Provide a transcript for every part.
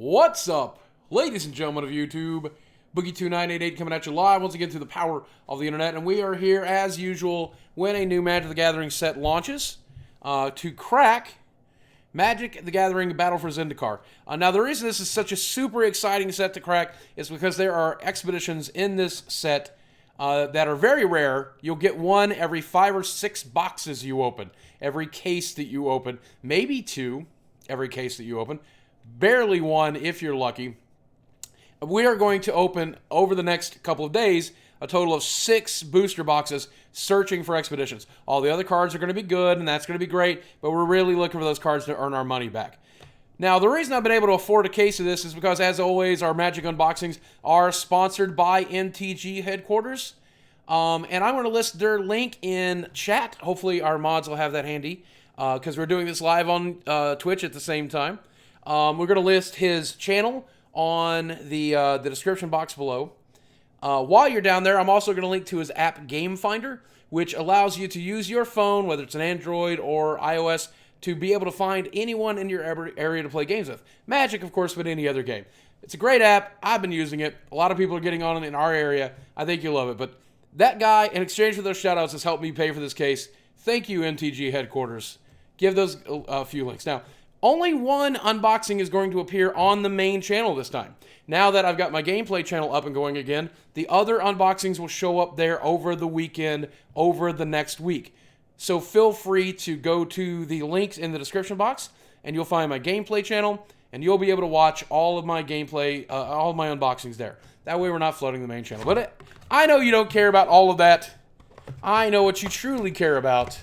What's up, ladies and gentlemen of YouTube? Boogie2988 coming at you live once again through the power of the internet, and we are here as usual when a new Magic the Gathering set launches to crack Magic the Gathering Battle for Zendikar. Now, the reason this is such a super exciting set to crack is because there are expeditions in this set that are very rare. You'll get one every 5 or 6 boxes you open, every case that you open, maybe 2 every case that you open. Barely one if you're lucky. We are going to open, over the next couple of days, a total of 6 booster boxes searching for expeditions. All the other cards are going to be good, and that's going to be great, but we're really looking for those cards to earn our money back. Now, the reason I've been able to afford a case of this is because, as always, our Magic unboxings are sponsored by MTG headquarters. And I'm going to list their link in chat. Hopefully, our mods will have that handy, because we're doing this live on Twitch at the same time. We're going to list his channel on the description box below. While you're down there, I'm also going to link to his app Game Finder, which allows you to use your phone, whether it's an Android or iOS, to be able to find anyone in your area to play games with. Magic, of course, but any other game. It's a great app. I've been using it. A lot of people are getting on it in our area. I think you'll love it. But that guy, in exchange for those shoutouts, has helped me pay for this case. Thank you, MTG headquarters. Give those a few links. Now, only one unboxing is going to appear on the main channel this time. Now that I've got my gameplay channel up and going again, the other unboxings will show up there over the weekend, over the next week. So feel free to go to the links in the description box, and you'll find my gameplay channel, and you'll be able to watch all of my gameplay, all of my unboxings there. That way we're not flooding the main channel. But I know you don't care about all of that. I know what you truly care about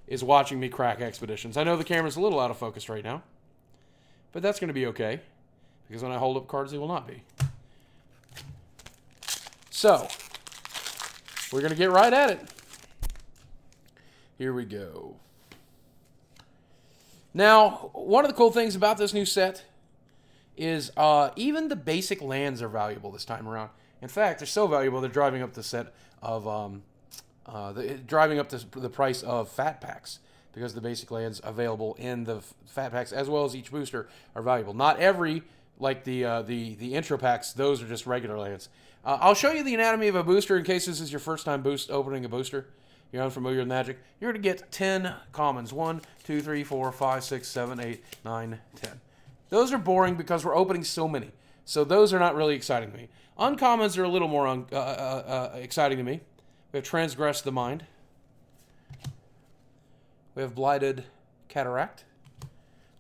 is watching me crack expeditions. I know the camera's a little out of focus right now, but that's going to be okay, because when I hold up cards, they will not be. So, we're going to get right at it. Here we go. Now, one of the cool things about this new set is even the basic lands are valuable this time around. In fact, they're so valuable, they're driving up the set of driving up the price of fat packs, because the basic lands available in the fat packs, as well as each booster, are valuable. Not every, like the intro packs, those are just regular lands. I'll show you the anatomy of a booster in case this is your first time opening a booster. You're unfamiliar with Magic. You're going to get 10 commons. 1, 2, 3, 4, 5, 6, 7, 8, 9, 10. Those are boring because we're opening so many. So those are not really exciting to me. Uncommons are a little more exciting to me. We have Transgress the Mind. We have Blighted Cataract.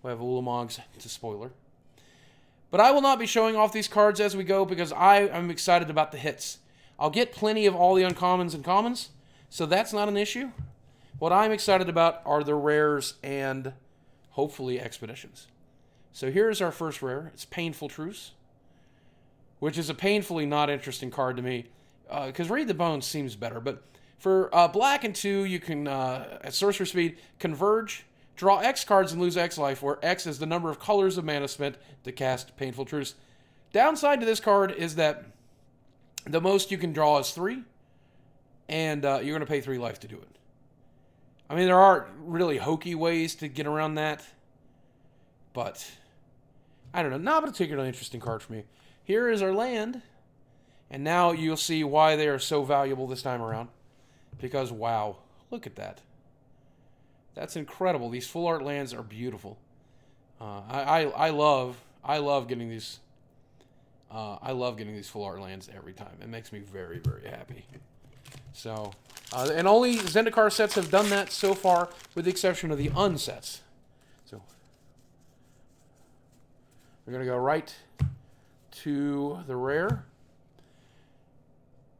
We have Ulamog's Spoiler. But I will not be showing off these cards as we go because I am excited about the hits. I'll get plenty of all the uncommons and commons, so that's not an issue. What I'm excited about are the rares and hopefully expeditions. So here's our first rare. It's Painful Truce, which is a painfully not interesting card to me. Because Read the Bones seems better. But for black and 2, you can, at sorcerer speed, converge, draw X cards and lose X life, where X is the number of colors of mana spent to cast Painful Truce. Downside to this card is that the most you can draw is 3, and you're going to pay 3 life to do it. I mean, there are really hokey ways to get around that, but I don't know. Not a particularly interesting card for me. Here is our land. And now you'll see why they are so valuable this time around. Because, wow, look at that. That's incredible. These full art lands are beautiful. I love getting these. I love getting these full art lands every time. It makes me very, very happy. So, and only Zendikar sets have done that so far, with the exception of the unsets. So, we're gonna go right to the rare.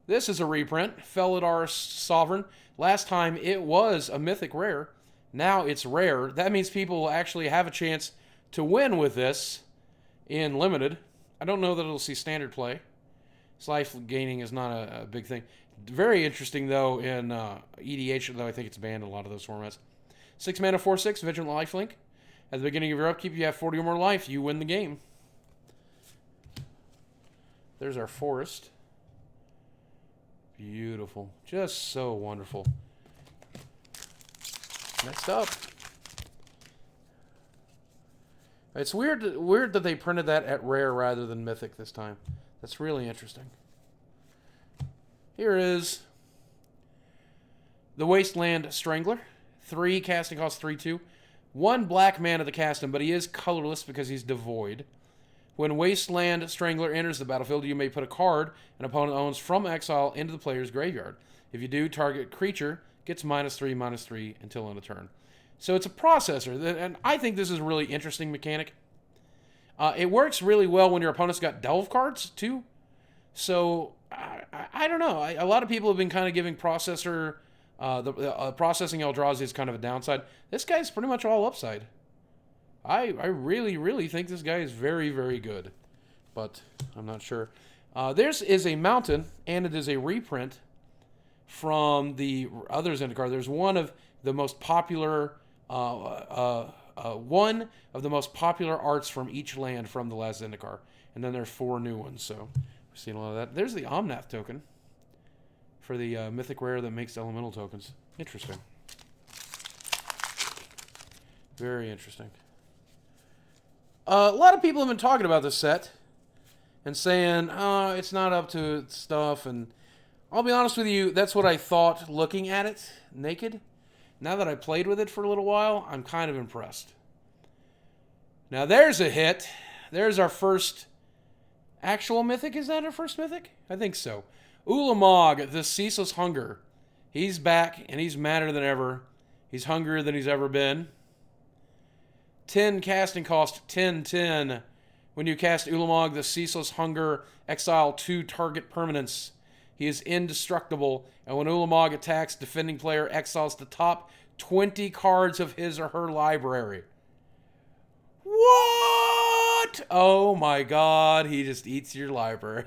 This is a reprint, Felidar Sovereign. Last time it was a mythic rare. Now it's rare. That means people will actually have a chance to win with this in Limited. I don't know that it'll see standard play. Its life gaining is not a big thing. Very interesting, though, in EDH, though I think it's banned in a lot of those formats. 6 mana, 4/6, Vigilant Lifelink. At the beginning of your upkeep, you have 40 or more life. You win the game. There's our Forest. Beautiful. Just so wonderful. Next up, It's weird that they printed that at rare rather than mythic this time. That's really interesting. Here is the Wasteland Strangler. 3 casting cost 3/2. 1 black mana to cast him, but he is colorless because he's devoid. When Wasteland Strangler enters the battlefield, you may put a card an opponent owns from exile into the player's graveyard. If you do, target creature gets -3/-3 until end of turn. So it's a processor, and I think this is a really interesting mechanic. It works really well when your opponent's got delve cards, too. So, I don't know. A lot of people have been kind of giving processor... the processing Eldrazi is kind of a downside. This guy's pretty much all upside. I really, really think this guy is very, very good. But I'm not sure. There's is a mountain, and it is a reprint from the other Zendikar. There's one of the most popular... one of the most popular arts from each land from the last Zendikar. And then there's 4 new ones, so we've seen a lot of that. There's the Omnath token for the mythic rare that makes elemental tokens. Interesting. Very interesting. A lot of people have been talking about this set and saying, it's not up to stuff, and I'll be honest with you, that's what I thought looking at it naked. Now that I played with it for a little while, I'm kind of impressed. Now there's a hit. There's our first actual mythic. Is that our first mythic? I think so. Ulamog, the Ceaseless Hunger. He's back, and he's madder than ever. He's hungrier than he's ever been. 10 casting cost, 10/10. When you cast Ulamog, the Ceaseless Hunger, exile 2 target permanents. He is indestructible, and when Ulamog attacks, defending player exiles the top 20 cards of his or her library. What? Oh my god, he just eats your library.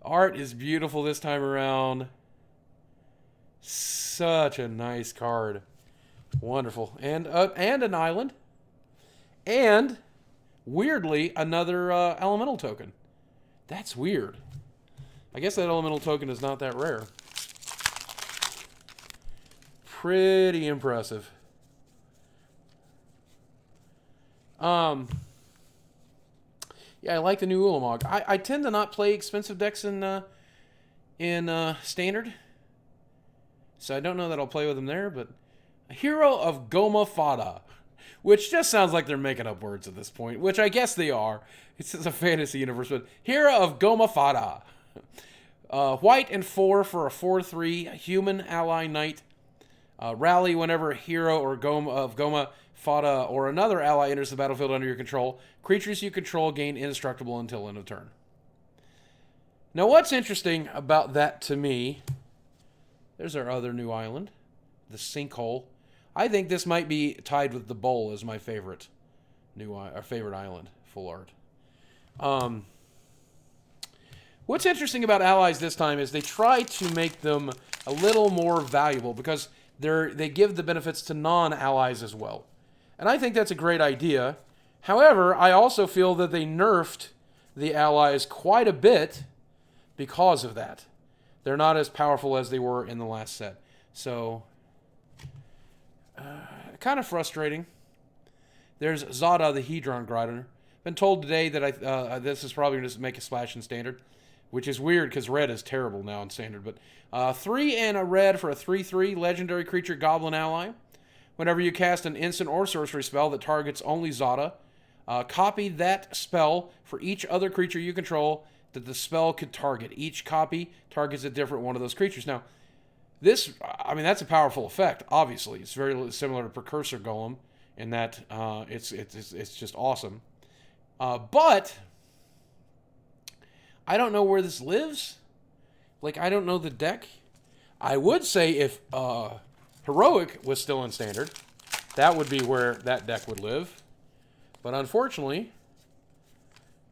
Art is beautiful this time around. Such a nice card. Wonderful. And an island. And, weirdly, another elemental token. That's weird. I guess that elemental token is not that rare. Pretty impressive. Yeah, I like the new Ulamog. I tend to not play expensive decks in Standard. So I don't know that I'll play with them there, but... A Hero of Goma Fada. Which just sounds like they're making up words at this point, which I guess they are. It's just a fantasy universe, but Hero of Goma Fada. White and 4 for a 4/3 human ally knight. Rally whenever a hero or of Goma Fada or another ally enters the battlefield under your control. Creatures you control gain indestructible until end of turn. Now what's interesting about that to me, there's our other new island, the Sinkhole. I think this might be tied with the Bowl as my favorite favorite island, full art. What's interesting about allies this time is they try to make them a little more valuable because they give the benefits to non-allies as well. And I think that's a great idea. However, I also feel that they nerfed the allies quite a bit because of that. They're not as powerful as they were in the last set. So, kind of frustrating. There's Zada, the Hedron Grider. Been told today that this is probably going to make a splash in Standard, which is weird because red is terrible now in Standard. But 3 and a red for a 3/3 legendary creature Goblin ally. Whenever you cast an instant or sorcery spell that targets only Zada, copy that spell for each other creature you control that the spell could target. Each copy targets a different one of those creatures. Now, this, I mean, that's a powerful effect, obviously. It's very similar to Precursor Golem in that it's just awesome. But I don't know where this lives. Like, I don't know the deck. I would say if Heroic was still in Standard, that would be where that deck would live. But unfortunately,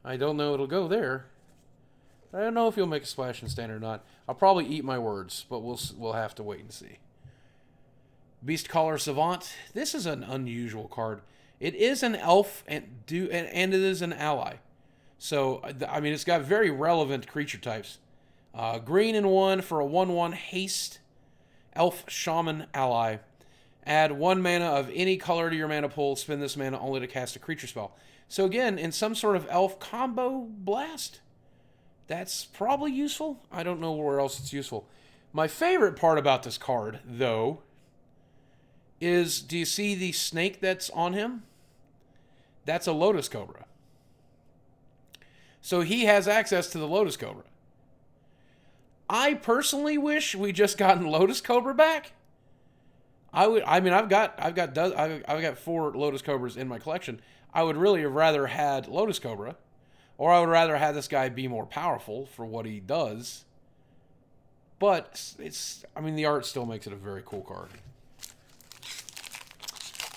I don't know it'll go there. I don't know if he'll make a splash in Standard or not. I'll probably eat my words, but we'll have to wait and see. Beastcaller Savant. This is an unusual card. It is an elf and it is an ally. So, I mean, it's got very relevant creature types. Green and 1 for a 1/1 haste elf shaman ally. Add 1 mana of any color to your mana pool. Spend this mana only to cast a creature spell. So again, in some sort of elf combo blast, that's probably useful. I don't know where else it's useful. My favorite part about this card, though, is, do you see the snake that's on him? That's a Lotus Cobra. So he has access to the Lotus Cobra. I personally wish we just gotten Lotus Cobra back. I've got 4 Lotus Cobras in my collection. I would really have rather had Lotus Cobra, or I would rather have this guy be more powerful for what he does. But the art still makes it a very cool card.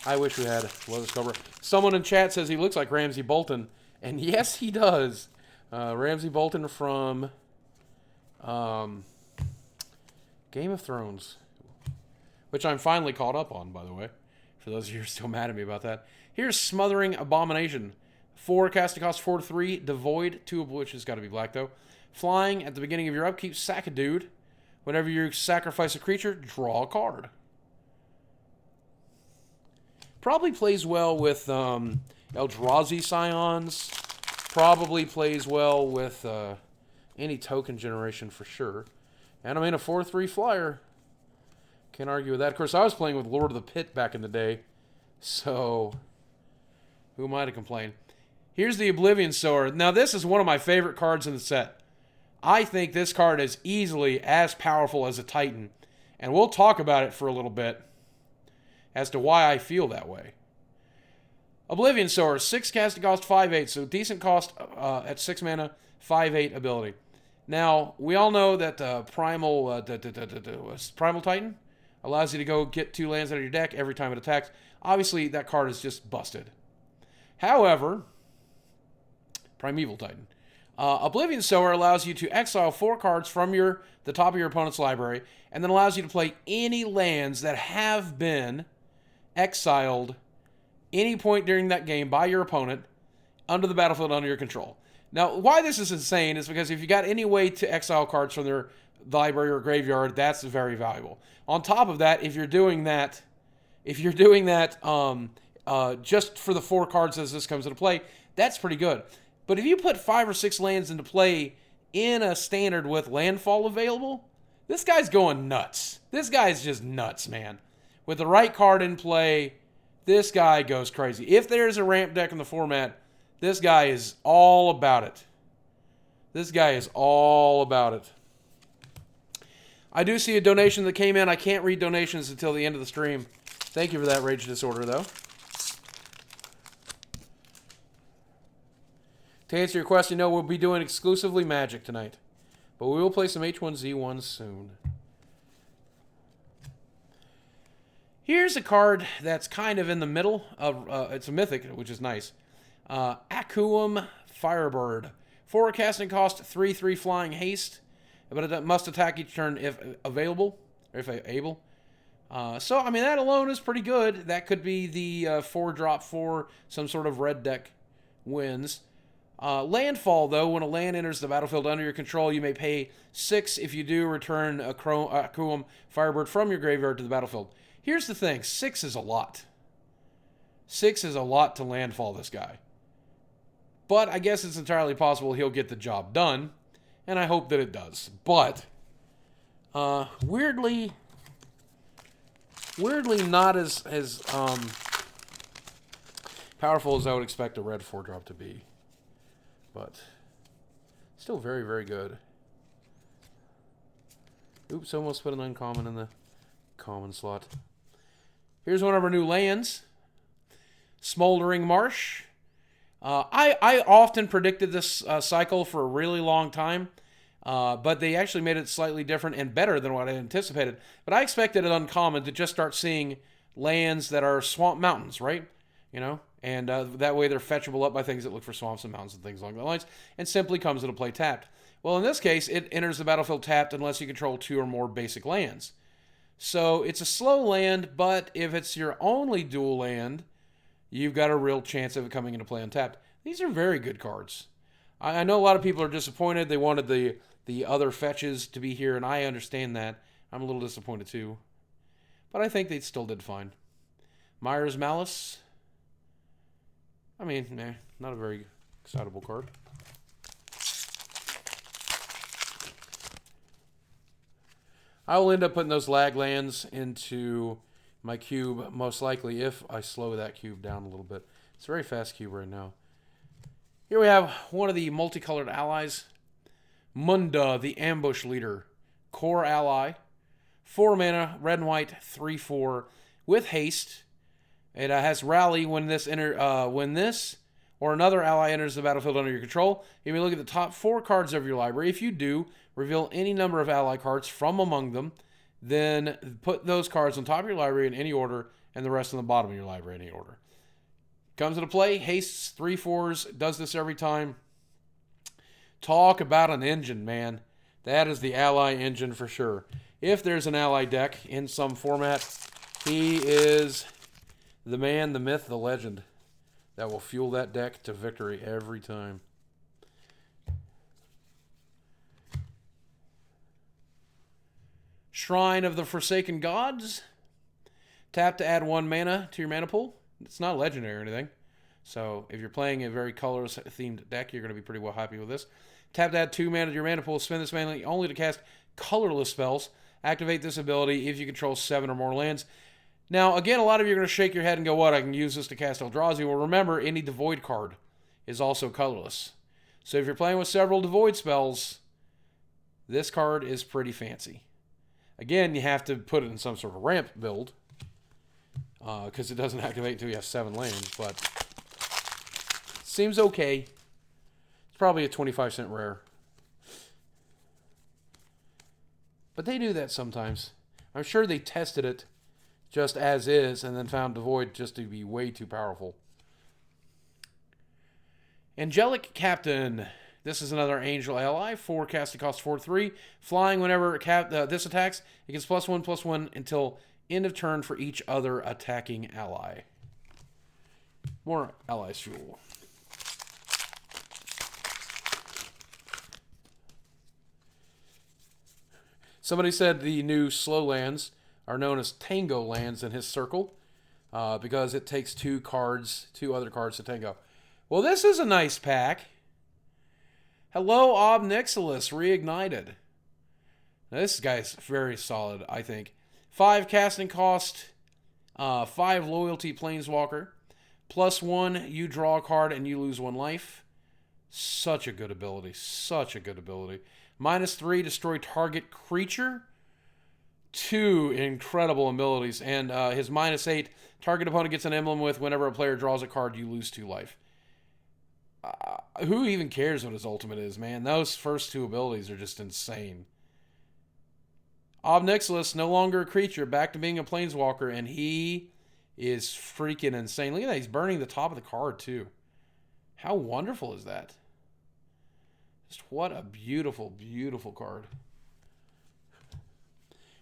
I wish we had Lotus Cobra. Someone in chat says he looks like Ramsay Bolton, and yes, he does. Ramsay Bolton from Game of Thrones, which I'm finally caught up on, by the way, for those of you who are still mad at me about that. Here's Smothering Abomination. 4 casting cost 4/3, devoid, 2 of which has got to be black, though. Flying, at the beginning of your upkeep, sack a dude. Whenever you sacrifice a creature, draw a card. Probably plays well with Eldrazi Scions. Probably plays well with any token generation for sure. And a 4/3 flyer. Can't argue with that. Of course, I was playing with Lord of the Pit back in the day, so who am I to complain? Here's the Oblivion Sower. Now, this is one of my favorite cards in the set. I think this card is easily as powerful as a Titan, and we'll talk about it for a little bit as to why I feel that way. Oblivion Sower, 6 casting cost, 5/8, so decent cost at 6 mana, 5/8 ability. Now, we all know that Primal Titan allows you to go get 2 lands out of your deck every time it attacks. Obviously, that card is just busted. However, Primeval Titan. Oblivion Sower allows you to exile 4 cards from the top of your opponent's library, and then allows you to play any lands that have been exiled any point during that game by your opponent under the battlefield under your control. Now, why this is insane is because if you got any way to exile cards from their library or graveyard, that's very valuable. On top of that, if you're doing that just for the 4 cards as this comes into play, that's pretty good. But if you put 5 or 6 lands into play in a standard with landfall available, this guy's going nuts. This guy's just nuts, man. With the right card in play, this guy goes crazy. If there's a ramp deck in the format, this guy is all about it. This guy is all about it. I do see a donation that came in. I can't read donations until the end of the stream. Thank you for that, Rage Disorder, though. To answer your question, no, we'll be doing exclusively Magic tonight. But we will play some H1Z1 soon. Here's a card that's kind of in the middle of... it's a Mythic, which is nice. Akuum Firebird. 4 casting cost, 3/3 flying haste. But it must attack each turn if available. Or if able. So, that alone is pretty good. That could be the 4-drop for some sort of red deck wins. Landfall, though, when a land enters the battlefield under your control, you may pay 6. If you do, return a Akuum Firebird from your graveyard to the battlefield. Here's the thing. 6 is a lot. 6 is a lot to landfall this guy. But I guess it's entirely possible he'll get the job done, and I hope that it does. But, weirdly not as powerful as I would expect a red 4-drop to be. But still very, very good. Oops, almost put an uncommon in the common slot. Here's one of our new lands. Smoldering Marsh. I often predicted this cycle for a really long time. But they actually made it slightly different and better than what I anticipated. But I expected it uncommon to just start seeing lands that are swamp mountains, right? And that way they're fetchable up by things that look for swamps and mountains and things along those lines, and simply comes into play tapped. Well, in this case, it enters the battlefield tapped unless you control 2 or more basic lands. So it's a slow land, but if it's your only dual land, you've got a real chance of it coming into play untapped. These are very good cards. I know a lot of people are disappointed. They wanted the other fetches to be here, and I understand that. I'm a little disappointed too. But I think they still did fine. Myra's Malice. I mean, nah, not a very excitable card. I will end up putting those lag lands into my cube, most likely, if I slow that cube down a little bit. It's a very fast cube right now. Here we have one of the multicolored allies. Munda, the Ambush Leader. Core ally. 4 mana, red and white, 3/4, with haste. It has rally when this or another ally enters the battlefield under your control. You may look at the top 4 cards of your library. If you do, reveal any number of ally cards from among them. Then put those cards on top of your library in any order, and the rest on the bottom of your library in any order. Comes into play, hastes, 3/4s, does this every time. Talk about an engine, man. That is the ally engine for sure. If there's an ally deck in some format, he is the man, the myth, the legend that will fuel that deck to victory every time. Shrine of the Forsaken Gods. Tap to add 1 mana to your mana pool. It's not legendary or anything. So if you're playing a very colorless themed deck, you're going to be pretty well happy with this. Tap to add 2 mana to your mana pool. Spend this mana only to cast colorless spells. Activate this ability if you control 7 or more lands. Now, again, a lot of you are going to shake your head and go, what, I can use this to cast Eldrazi. Well, remember, any Devoid card is also colorless. So if you're playing with several Devoid spells, this card is pretty fancy. Again, you have to put it in some sort of ramp build, because it doesn't activate until you have 7 lands, but seems okay. It's probably a 25-cent rare. But they do that sometimes. I'm sure they tested it just as is and then found Devoid just to be way too powerful. Angelic Captain. This is another Angel ally. 4 casting cost 4/3. Flying whenever this attacks. It gets +1/+1 until end of turn for each other attacking ally. More allies fuel. Somebody said the new slow lands are known as Tango lands in his circle because it takes 2 other cards to tango. Well, this is a nice pack. Hello, Obnixilis, reignited. Now, this guy's very solid, I think. 5 casting cost, 5 loyalty Planeswalker. +1, you draw a card and you lose 1 life. Such a good ability. Such a good ability. -3, destroy target creature. 2 incredible abilities. And his -8, target opponent gets an emblem with whenever a player draws a card, you lose 2 life. Who even cares what his ultimate is, man? Those first 2 abilities are just insane. Obnixilis, no longer a creature, back to being a Planeswalker, and he is freaking insane. Look at that, he's burning the top of the card, too. How wonderful is that? Just what a beautiful, beautiful card.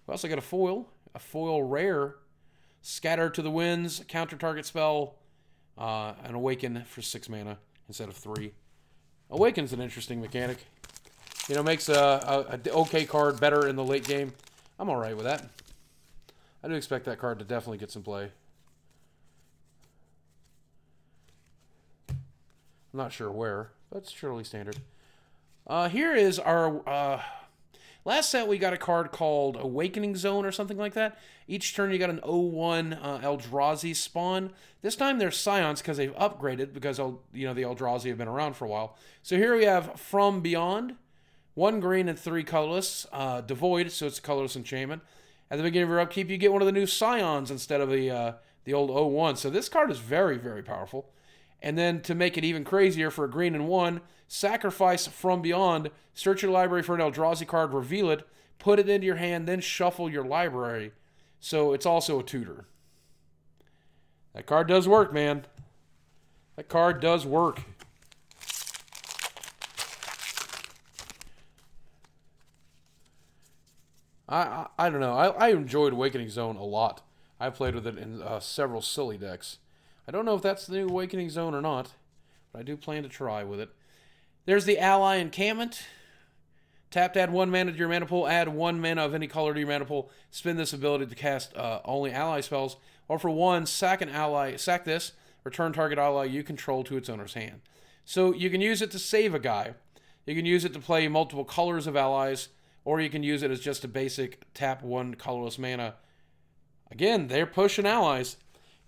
We also got a foil rare. Scatter to the winds, counter target spell, and awaken for 6 mana instead of 3. Awaken's an interesting mechanic. You know, makes a okay card better in the late game. I'm alright with that. I do expect that card to definitely get some play. I'm not sure where, but it's surely standard. Here is our last set. We got a card called Awakening Zone or something like that. Each turn you got an 0/1 Eldrazi spawn. This time they're Scions because they've upgraded because the Eldrazi have been around for a while. So here we have From Beyond. 1 green and 3 colorless. Devoid, so it's a colorless enchantment. At the beginning of your upkeep, you get one of the new Scions instead of the old 0/1. So this card is very, very powerful. And then to make it even crazier, for a green and 1, sacrifice From Beyond, search your library for an Eldrazi card, reveal it, put it into your hand, then shuffle your library. So it's also a tutor. That card does work, man. That card does work. I don't know. I enjoyed Awakening Zone a lot. I played with it in several silly decks. I don't know if that's the new Awakening Zone or not, but I do plan to try with it. There's the Ally Encampment. Tap to add 1 mana to your mana pool. Add 1 mana of any color to your mana pool. Spin this ability to cast only ally spells. Or for 1, sack an ally, sack this, return target ally you control to its owner's hand. So you can use it to save a guy. You can use it to play multiple colors of allies, or you can use it as just a basic tap 1 colorless mana. Again, they're pushing allies.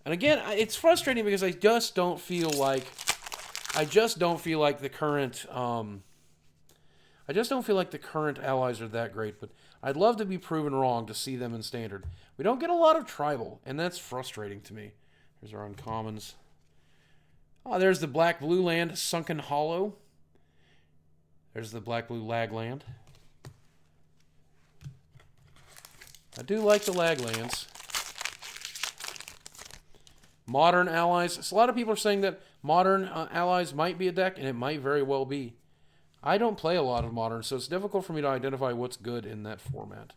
And again, it's frustrating because I just don't feel like the current allies are that great, but I'd love to be proven wrong to see them in Standard. We don't get a lot of tribal, and that's frustrating to me. Here's our uncommons. Oh, there's the black-blue land, Sunken Hollow. There's the black-blue lag land. I do like the lag lands. Modern allies. So a lot of people are saying that modern allies might be a deck, and it might very well be. I don't play a lot of modern, so it's difficult for me to identify what's good in that format.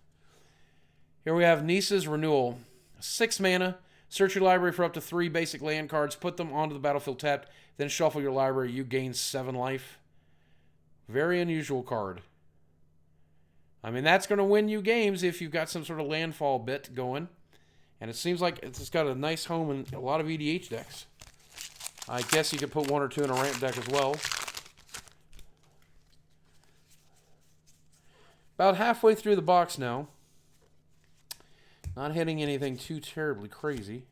Here we have Nisa's Renewal. 6 mana. Search your library for up to 3 basic land cards. Put them onto the battlefield tapped. Then shuffle your library. You gain 7 life. Very unusual card. I mean, that's going to win you games if you've got some sort of landfall bit going. And it seems like it's got a nice home in a lot of EDH decks. I guess you could put 1 or 2 in a ramp deck as well. About halfway through the box now. Not hitting anything too terribly crazy.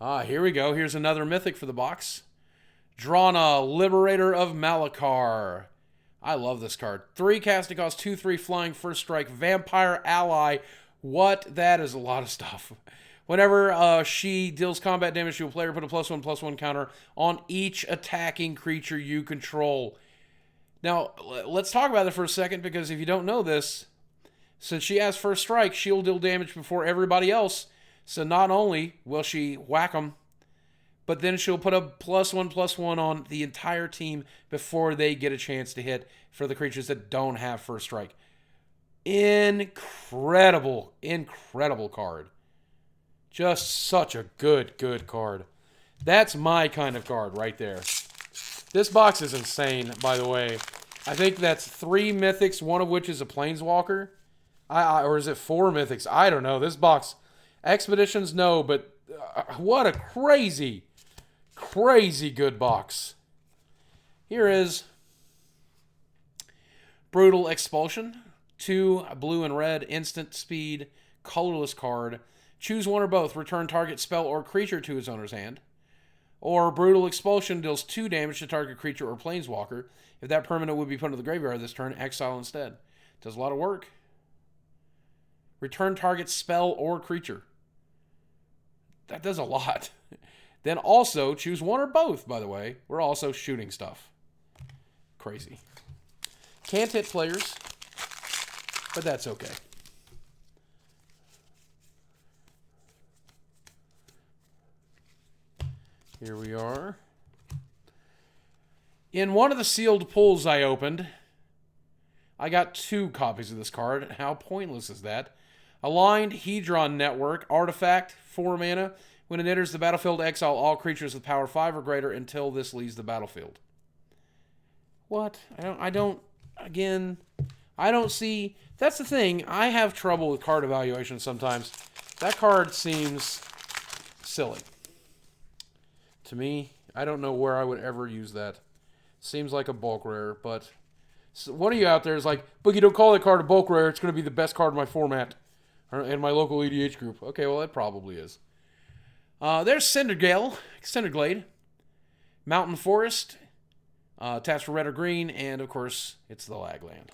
Ah, here we go. Here's another mythic for the box. Drana, Liberator of Malakar. I love this card. 3 casting cost, 2/3 flying, first strike, vampire ally. What? That is a lot of stuff. Whenever she deals combat damage to a player, put a +1/+1 counter on each attacking creature you control. Now, let's talk about it for a second, because if you don't know this, since she has first strike, she'll deal damage before everybody else. So not only will she whack them, but then she'll put a +1/+1 on the entire team before they get a chance to hit for the creatures that don't have first strike. Incredible, incredible card. Just such a good card. That's my kind of card right there. This box is insane, by the way. I think that's 3 mythics, one of which is a Planeswalker. Or is it 4 mythics? I don't know. This box, Expeditions, no, but what a crazy good box. Here is Brutal Expulsion. 2 blue and red, instant speed, colorless card. Choose one or both. Return target spell or creature to its owner's hand. Or Brutal Expulsion deals 2 damage to target creature or planeswalker. If that permanent would be put into the graveyard this turn, exile instead. Does a lot of work. Return target spell or creature. That does a lot. Then also choose one or both, by the way. We're also shooting stuff. Crazy. Can't hit players, but that's okay. Here we are. In one of the sealed pulls I opened, I got 2 copies of this card. How pointless is that? Aligned Hedron Network, artifact, 4 mana. When it enters the battlefield, exile all creatures with power 5 or greater until this leaves the battlefield. What? I don't see. That's the thing. I have trouble with card evaluation sometimes. That card seems silly to me. I don't know where I would ever use that. Seems like a bulk rare, but one of you out there is like, Boogie, don't call that card a bulk rare. It's going to be the best card in my format and my local EDH group. Okay, well, it probably is. There's Cinderglade, Mountain Forest, taps for red or green, and of course, it's the lag land.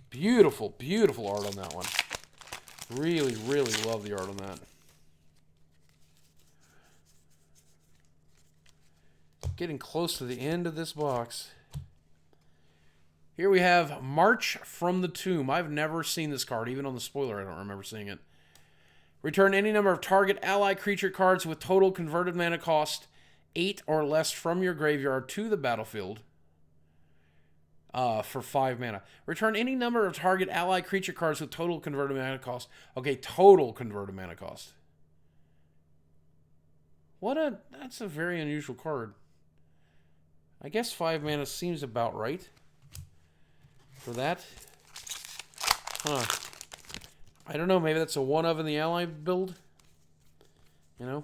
Beautiful, beautiful art on that one. Really, really love the art on that. Getting close to the end of this box. Here we have March from the Tomb. I've never seen this card. Even on the spoiler, I don't remember seeing it. Return any number of target ally creature cards with total converted mana cost 8 or less from your graveyard to the battlefield for 5 mana. Return any number of target ally creature cards with total converted mana cost. Okay, total converted mana cost. That's a very unusual card. I guess 5 mana seems about right for that. Huh. I don't know, maybe that's a one of in the ally build. You know?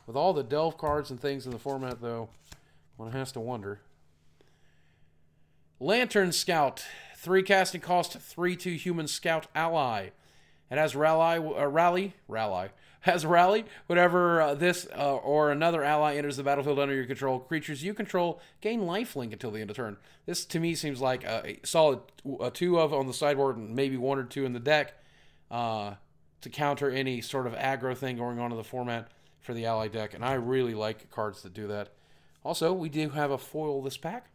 With all the delve cards and things in the format, though, one has to wonder. Lantern Scout. 3 casting cost, 3/2 human scout ally. It has rally. Has rally. Whenever this or another ally enters the battlefield under your control, creatures you control gain lifelink until the end of turn. This to me seems like a solid 2 of on the sideboard and maybe 1 or 2 in the deck to counter any sort of aggro thing going on in the format for the ally deck. And I really like cards that do that. Also, we do have a foil this pack.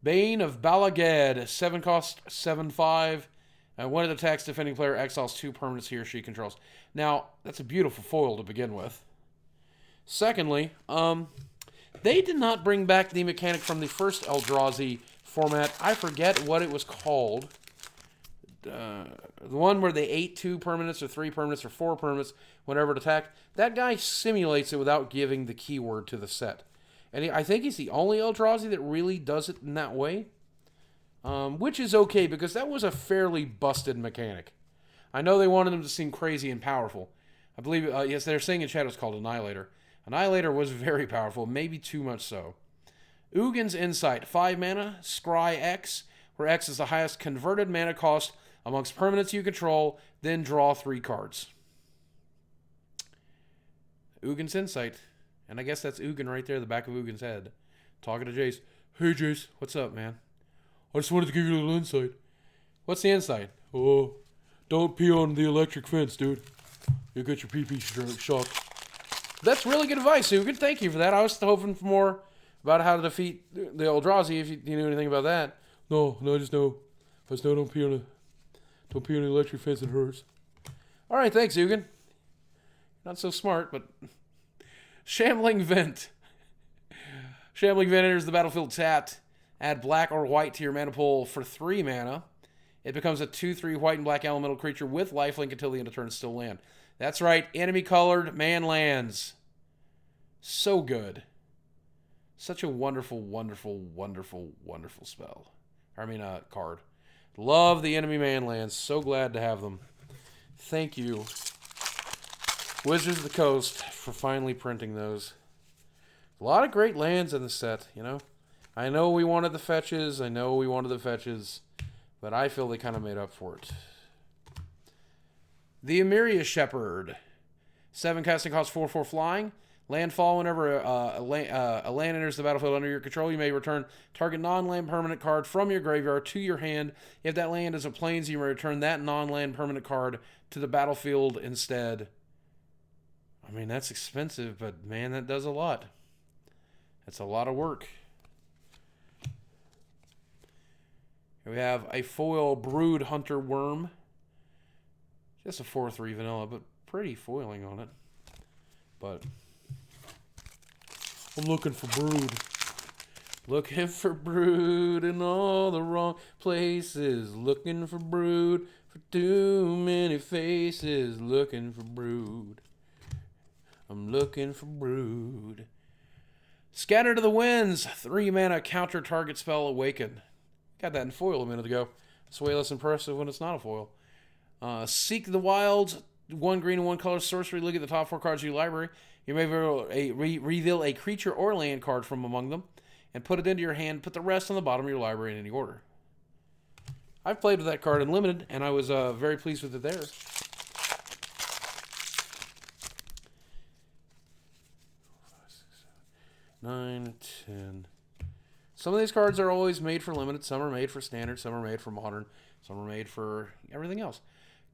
Bane of Balagad, 7 cost, 7/5. One of the attacks defending player exiles 2 permanents he or she controls. Now, that's a beautiful foil to begin with. Secondly, they did not bring back the mechanic from the first Eldrazi format. I forget what it was called. The one where they ate 2 permanents or 3 permanents or 4 permanents whenever it attacked. That guy simulates it without giving the keyword to the set. And I think he's the only Eldrazi that really does it in that way. Which is okay, because that was a fairly busted mechanic. I know they wanted him to seem crazy and powerful. I believe, yes, they're saying in chat it's called Annihilator. Annihilator was very powerful, maybe too much so. Ugin's Insight, 5 mana, Scry X, where X is the highest converted mana cost amongst permanents you control, then draw 3 cards. Ugin's Insight. And I guess that's Ugin right there, the back of Ugin's head. Talking to Jace. Hey, Jace, what's up, man? I just wanted to give you a little insight. What's the insight? Oh, don't pee on the electric fence, dude. You'll get your pee-pee shocked. That's really good advice, Ugin. Thank you for that. I was hoping for more about how to defeat the Eldrazi, if you knew anything about that. No, I just know. I just know don't pee on the electric fence, it hurts. All right, thanks, Ugin. Not so smart, but... Shambling Vent. Shambling Vent enters the battlefield tapped. Add black or white to your mana pool for 3 mana. It becomes a 2/3 white and black elemental creature with lifelink until the end of turn, still land. That's right, enemy-colored man lands. So good. Such a wonderful, wonderful, wonderful, wonderful spell. Card. Love the enemy man lands. So glad to have them. Thank you, Wizards of the Coast, for finally printing those. A lot of great lands in the set, you know. I know we wanted the fetches, but I feel they kind of made up for it. The Emiria Shepherd. 7 casting cost, 4/4 flying. Landfall, whenever a land enters the battlefield under your control, you may return target non-land permanent card from your graveyard to your hand. If that land is a plains, you may return that non-land permanent card to the battlefield instead. I mean, that's expensive, but man, that does a lot. That's a lot of work. Here we have a foil Brood Hunter Worm. Just a 4/3 vanilla, but pretty foiling on it. But I'm looking for brood. Looking for brood in all the wrong places. Looking for brood for too many faces. Looking for brood. I'm looking for brood. Scatter to the Winds. 3 mana counter target spell Awaken. Got that in foil a minute ago. It's way less impressive when it's not a foil. Seek the Wilds. 1 green and 1 color sorcery. Look at the top 4 cards of your library. You may reveal a creature or land card from among them and put it into your hand. Put the rest on the bottom of your library in any order. I've played with that card in Limited, and I was very pleased with it there. Nine, 10. Some of these cards are always made for Limited. Some are made for Standard. Some are made for Modern. Some are made for everything else.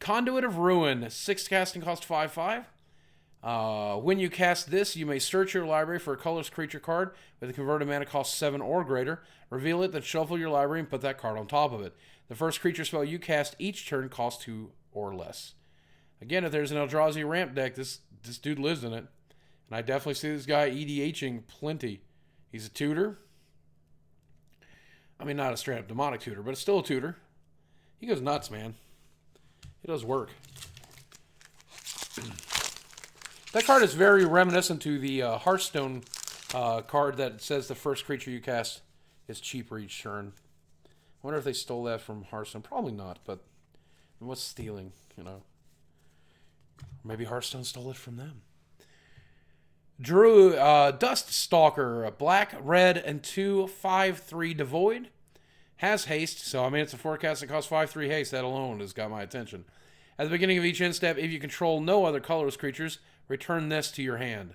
Conduit of Ruin. 6 casting cost, 5/5. When you cast this, you may search your library for a colorless creature card with a converted mana cost 7 or greater. Reveal it, then shuffle your library and put that card on top of it. The first creature spell you cast each turn costs 2 or less. Again, if there's an Eldrazi ramp deck, this dude lives in it. And I definitely see this guy EDHing plenty. He's a tutor. I mean, not a straight-up demonic tutor, but it's still a tutor. He goes nuts, man. He does work. That card is very reminiscent to the Hearthstone card that says the first creature you cast is cheaper each turn. I wonder if they stole that from Hearthstone. Probably not, but what's stealing, you know? Maybe Hearthstone stole it from them. Drew Dust Stalker, black, red, and 2/5/3 devoid. Has haste, so I mean it's a forecast that costs 5/3 haste. That alone has got my attention. At the beginning of each end step, if you control no other colorless creatures, return this to your hand.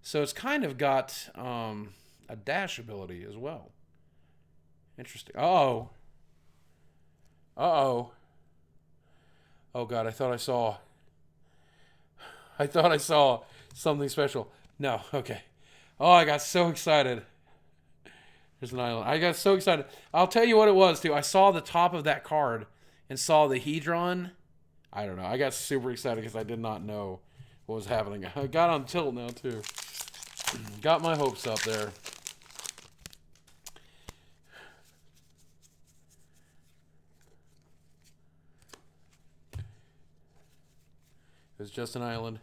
So it's kind of got a dash ability as well. Interesting. Uh-oh. Uh-oh. Oh god, I thought I saw something special. No, okay. Oh, I got so excited. There's an island. I got so excited. I'll tell you what it was, too. I saw the top of that card and saw the Hedron. I don't know. I got super excited because I did not know what was happening. I got on tilt now, too. Got my hopes up there. It was just an island.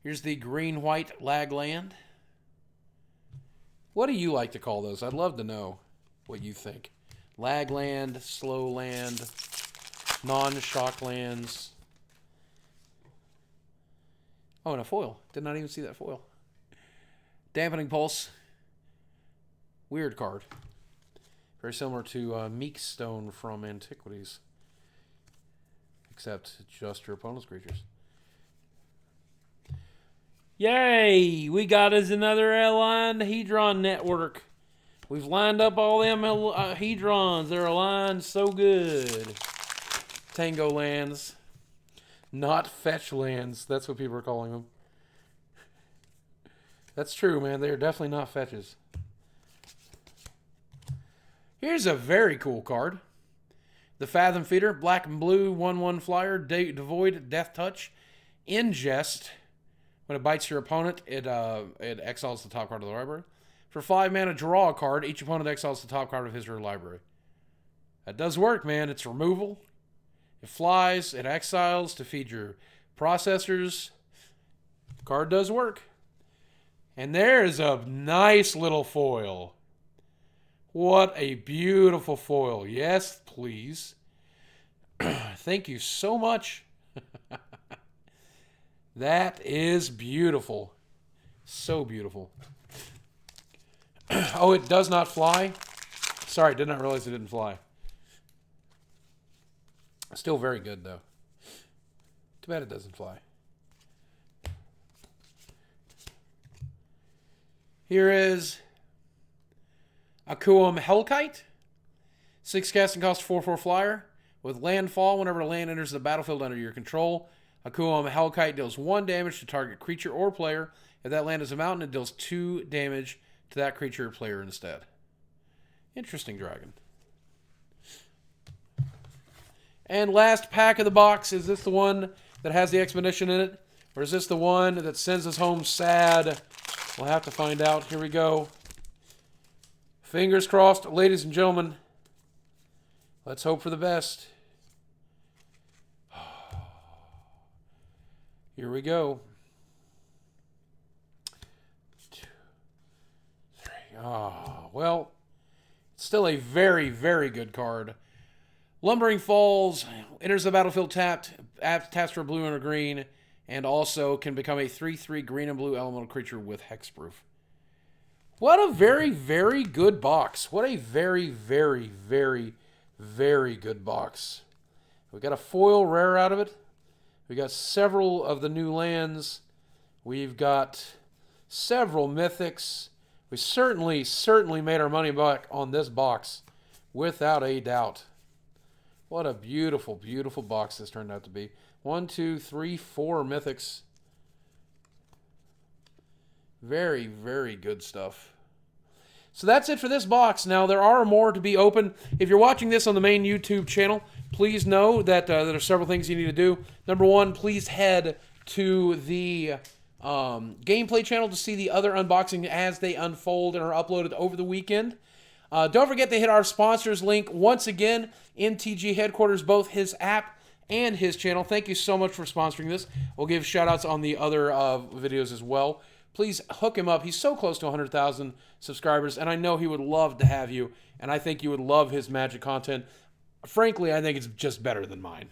Here's the green-white lag land. What do you like to call those? I'd love to know what you think. Lag land, slow land, non-shock lands. Oh, and a foil. Did not even see that foil. Dampening Pulse. Weird card. Very similar to Meek Stone from Antiquities. Except just your opponent's creatures. Yay! We got us another aligned Hedron network. We've lined up all them Hedrons. They're aligned so good. Tango lands. Not fetch lands. That's what people are calling them. That's true, man. They are definitely not fetches. Here's a very cool card. The Fathom Feeder. Black and blue. 1/1 flyer. Devoid. Death Touch. Ingest. When it bites your opponent, it exiles the top card of the library. For 5 mana, draw a card. Each opponent exiles the top card of his or her library. That does work, man. It's removal. It flies. It exiles to feed your processors. Card does work. And there's a nice little foil. What a beautiful foil. Yes, please. Thank you so much. That is beautiful. So beautiful. Oh, it does not fly? Sorry, did not realize it didn't fly. Still very good, though. Too bad it doesn't fly. Here is Akuum Hellkite. 6 casting cost 4/4 flyer. With landfall, whenever a land enters the battlefield under your control, Akuum Hellkite deals 1 damage to target creature or player. If that land is a mountain, it deals 2 damage to that creature or player instead. Interesting dragon. And last pack of the box. Is this the one that has the expedition in it? Or is this the one that sends us home sad? We'll have to find out. Here we go. Fingers crossed, ladies and gentlemen. Let's hope for the best. Here we go. 2, 3. Oh, well, it's still a very, very good card. Lumbering Falls enters the battlefield tapped, taps for a blue and a green, and also can become a 3/3 green and blue elemental creature with hexproof. What a very, very good box. What a very, very, very, very good box. We got a foil rare out of it. We got several of the new lands. We've got several mythics. We certainly made our money back on this box, without a doubt. What a beautiful, beautiful box this turned out to be. 1, 2, 3, 4 mythics. Very, very good stuff. So that's it for this box. Now, there are more to be open. If you're watching this on the main YouTube channel, please know that there are several things you need to do. Number one, please head to the gameplay channel to see the other unboxing as they unfold and are uploaded over the weekend. Don't forget to hit our sponsors link once again in TG headquarters, both his app and his channel. Thank you so much for sponsoring this. We'll give shout-outs on the other videos as well. Please hook him up. He's so close to 100,000 subscribers, and I know he would love to have you, and I think you would love his Magic content. Frankly, I think it's just better than mine.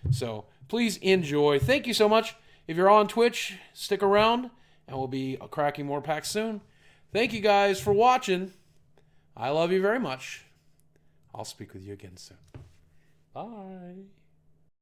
So Please enjoy. Thank you so much. If you're on Twitch, stick around, and we'll be cracking more packs soon. Thank you guys for watching. I love you very much. I'll speak with you again soon. Bye.